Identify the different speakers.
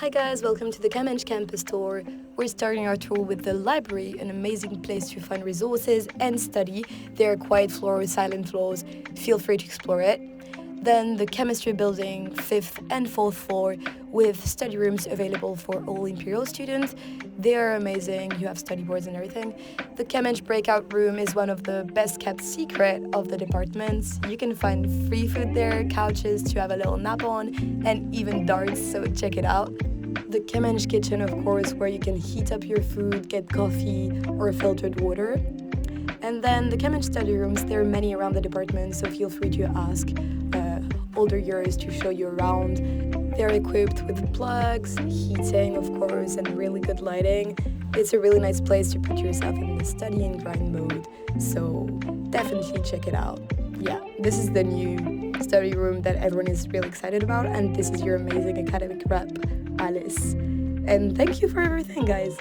Speaker 1: Hi guys, welcome to the Cambridge campus tour. We're starting our tour with the library, an amazing place to find resources and study. There are quiet floors, silent floors. Feel free to explore it. Then the chemistry building, 5th and 4th floor, with study rooms available for all Imperial students. They are amazing, you have study boards and everything. The Cambridge breakout room is one of the best kept secret of the departments. You can find free food there, couches to have a little nap on, and even darts, so check it out. The Cambridge kitchen, of course, where you can heat up your food, get coffee or filtered water. And then the Cambridge study rooms, there are many around the department, so feel free to ask older years to show you around. They're equipped with plugs, heating, of course, and really good lighting. It's a really nice place to put yourself in the study and grind mode, so definitely check it out. Yeah, this is the new study room that everyone is really excited about, and this is your amazing academic rep, Alice. And thank you for everything, guys.